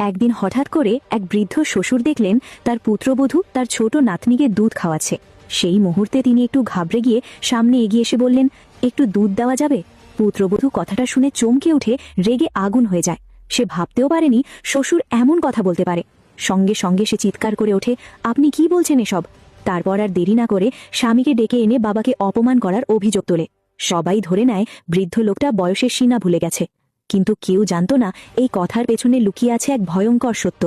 একদিন হঠাৎ করে এক বৃদ্ধ শ্বশুর দেখলেন তার পুত্রবধূ তার ছোট নাতনিকে দুধ খাওয়াচ্ছে। সেই মুহূর্তে তিনি একটু ঘাবড়ে গিয়ে সামনে এগিয়ে এসে বললেন, একটু দুধ দেওয়া যাবে? পুত্রবধূ কথাটা শুনে চমকে উঠে রেগে আগুন হয়ে যায়। সে ভাবতেও পারেনি শ্বশুর এমন কথা বলতে পারে। সঙ্গে সঙ্গে সে চিৎকার করে ওঠে, আপনি কি বলছেন এসব? তারপর আর দেরি না করে স্বামীকে ডেকে এনে বাবাকে অপমান করার অভিযোগ তোলে। সবাই ধরে নেয় বৃদ্ধ লোকটা বয়সের সীমা ভুলে গেছে, কিন্তু কেউ জানত না এই কথার পেছনে লুকিয়ে আছে এক ভয়ঙ্কর সত্য।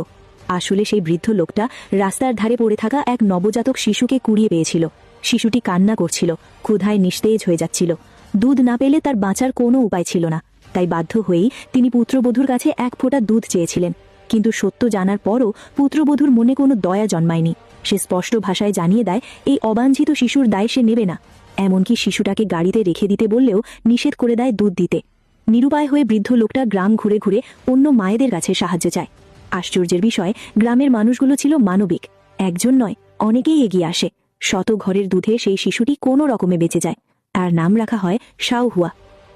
আসলে সেই বৃদ্ধ লোকটা রাস্তার ধারে পড়ে থাকা এক নবজাতক শিশুকে কুড়িয়ে পেয়েছিল। শিশুটি কান্না করছিল, ক্ষুধায় নিস্তেজ হয়ে যাচ্ছিল। দুধ না পেলে তার বাঁচার কোনো উপায় ছিল না। তাই বাধ্য হয়েই তিনি পুত্রবধূর কাছে এক ফোঁটা দুধ চেয়েছিলেন। কিন্তু সত্য জানার পরও পুত্রবধূর মনে কোনো দয়া জন্মায়নি। সে স্পষ্ট ভাষায় জানিয়ে দেয় এই অবাঞ্ছিত শিশুর দায় সে নেবে না। এমনকি শিশুটাকে গাড়িতে রেখে দিতে বললেও নিষেধ করে দেয় দুধ দিতে। নিরুপায় হয়ে বৃদ্ধ লোকটা গ্রাম ঘুরে ঘুরে অন্য মায়েদের কাছে সাহায্য চায়। আশ্চর্যের বিষয়, গ্রামের মানুষগুলো ছিল মানবিক। একজন নয়, অনেকেই এগিয়ে আসে। শত ঘরের দুধে সেই শিশুটি কোনো রকমে বেঁচে যায়। তার নাম রাখা হয় শাওহুয়া।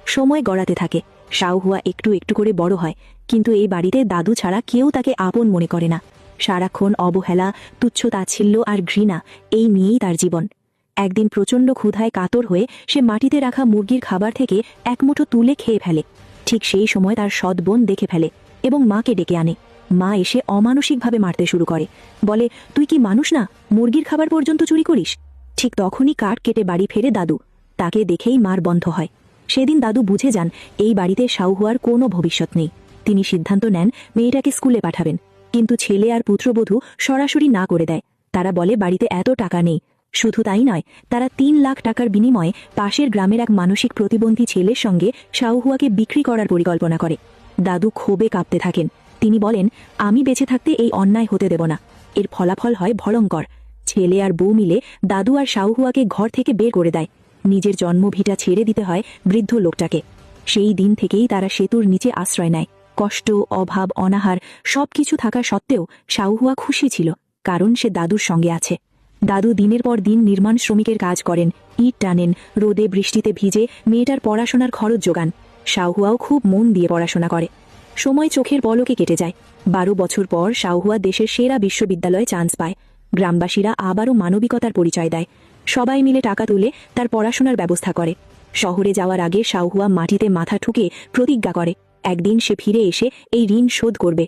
সময় গড়াতে থাকে। শাওহুয়া একটু একটু করে বড় হয়, কিন্তু এই বাড়িতে দাদু ছাড়া কেউ তাকে আপন মনে করে না। সারাক্ষণ অবহেলা, তুচ্ছ তাচ্ছিল্য আর ঘৃণা, এই নিয়েই তার জীবন। একদিন প্রচণ্ড ক্ষুধায় কাতর হয়ে সে মাটিতে রাখা মুরগির খাবার থেকে এক মুঠো তুলে খেয়ে ফেলে। ঠিক সেই সময় তার সৎ বোন দেখে ফেলে এবং মাকে ডেকে আনে। মা এসে অমানসিকভাবে মারতে শুরু করে, বলে, তুই কি মানুষ না, মুরগির খাবার পর্যন্ত চুরি করিস? ঠিক তখনই কাঠ কেটে বাড়ি ফেরে দাদু। তাকে দেখেই মার বন্ধ হয়। সেদিন দাদু বুঝে যান এই বাড়িতে শাওহুয়ার কোনো ভবিষ্যৎ নেই। তিনি সিদ্ধান্ত নেন মেয়েটাকে স্কুলে পাঠাবেন। কিন্তু ছেলে আর পুত্রবধূ সরাসরি না করে দেয়। তারা বলে বাড়িতে এত টাকা নেই। শুধু তাই নয়, তারা 3 লাখ টাকার বিনিময়ে পাশের গ্রামের এক মানসিক প্রতিবন্ধী ছেলের সঙ্গে শাওহুয়াকে বিক্রি করার পরিকল্পনা করে। দাদু ক্ষোভে কাঁপতে থাকেন। তিনি বলেন, আমি বেঁচে থাকতে এই অন্যায় হতে দেব না। এর ফলাফল হয় ভয়ঙ্কর। ছেলে আর বউ মিলে দাদু আর শাওহুয়াকে ঘর থেকে বের করে দেয়। নিজের জন্মভিটা ছেড়ে দিতে হয় বৃদ্ধ লোকটাকে। সেই দিন থেকেই তারা সেতুর নিচে আশ্রয় নেয়। কষ্ট, অভাব, অনাহার সবকিছু থাকা সত্ত্বেও শাওহুয়া খুশি ছিল, কারণ সে দাদুর সঙ্গে আছে। দাদু দিনের পর দিন নির্মাণ শ্রমিকের কাজ করেন, ইট টানেন, রোদে বৃষ্টিতে ভিজে মেয়েটার পড়াশোনার খরচ যোগান। শাওহুয়াও খুব মন দিয়ে পড়াশোনা করে। সময় চোখের পলকে কেটে যায়। 12 বছর পর শাওহুয়া দেশের সেরা বিশ্ববিদ্যালয়ে চান্স পায়। গ্রামবাসীরা আবারও মানবিকতার পরিচয় দেয়। সবাই মিলে টাকা তুলে তার পড়াশোনার ব্যবস্থা করে। শহরে যাওয়ার আগে শাওহুয়া মাটিতে মাথা ঠুকে প্রতিজ্ঞা করে একদিন সে ফিরে এসে এই ঋণ শোধ করবে।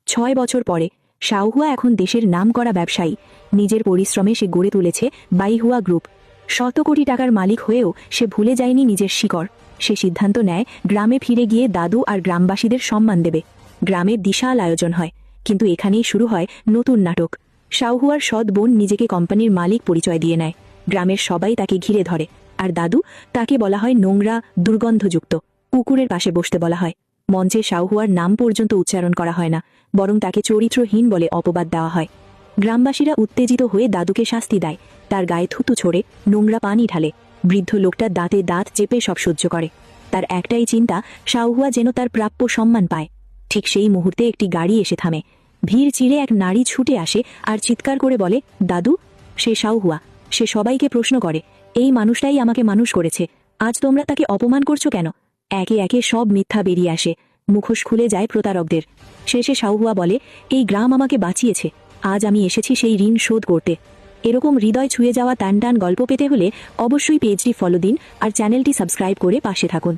6 বছর পরে শাওহুয়া এখন দেশের নামকরা ব্যবসায়ী। নিজের পরিশ্রমে সে গড়ে তুলেছে বাইহুয়া গ্রুপ। শত কোটি টাকার মালিক হয়েও সে ভুলে যায়নি নিজের শিকড়। সে সিদ্ধান্ত নেয় গ্রামে ফিরে গিয়ে দাদু আর গ্রামবাসীদের সম্মান দেবে। গ্রামে বিশাল আয়োজন হয়, কিন্তু এখানেই শুরু হয় নতুন নাটক। শাওহুয়ার সৎ বোন নিজেকে কোম্পানির মালিক পরিচয় দিয়ে নেয়। গ্রামের সবাই তাকে ঘিরে ধরে, আর দাদু, তাকে বলা হয় নোংরা, দুর্গন্ধযুক্ত। কুকুরের পাশে বসতে বলা হয়। মঞ্চে শাওহুয়ার নাম পর্যন্ত উচ্চারণ করা হয় না, বরং তাকে চরিত্রহীন বলে অপবাদ দেওয়া হয়। গ্রামবাসীরা উত্তেজিত হয়ে দাদুকে শাস্তি দেয়। তার গায়ে থুতু ছোড়ে, নোংরা পানি ঢালে। বৃদ্ধ লোকটা দাঁতে দাঁত চেপে সব সহ্য করে। তার একটাই চিন্তা, শাওহুয়া যেন তার প্রাপ্য সম্মান পায়। ঠিক সেই মুহূর্তে একটি গাড়ি এসে থামে। ভিড় চিরে এক নারী ছুটে আসে আর চিৎকার করে বলে, দাদু। সে শাওহুয়া। সে সবাইকে প্রশ্ন করে, এই মানুষটাই আমাকে মানুষ করেছে, আজ তোমরা তাকে অপমান করছো কেন? একে একে সব মিথ্যা বেরিয়ে আসে। মুখোশ খুলে যায় প্রতারকদের। শেষে শাওহুয়া বলে, এই গ্রাম আমাকে বাঁচিয়েছে, আজ আমি এসেছি সেই ঋণ শোধ করতে। এরকম হৃদয় ছুঁয়ে যাওয়া টান টান গল্প পেতে হলে অবশ্যই পেজটি ফলো দিন আর চ্যানেলটি সাবস্ক্রাইব করে পাশে থাকুন।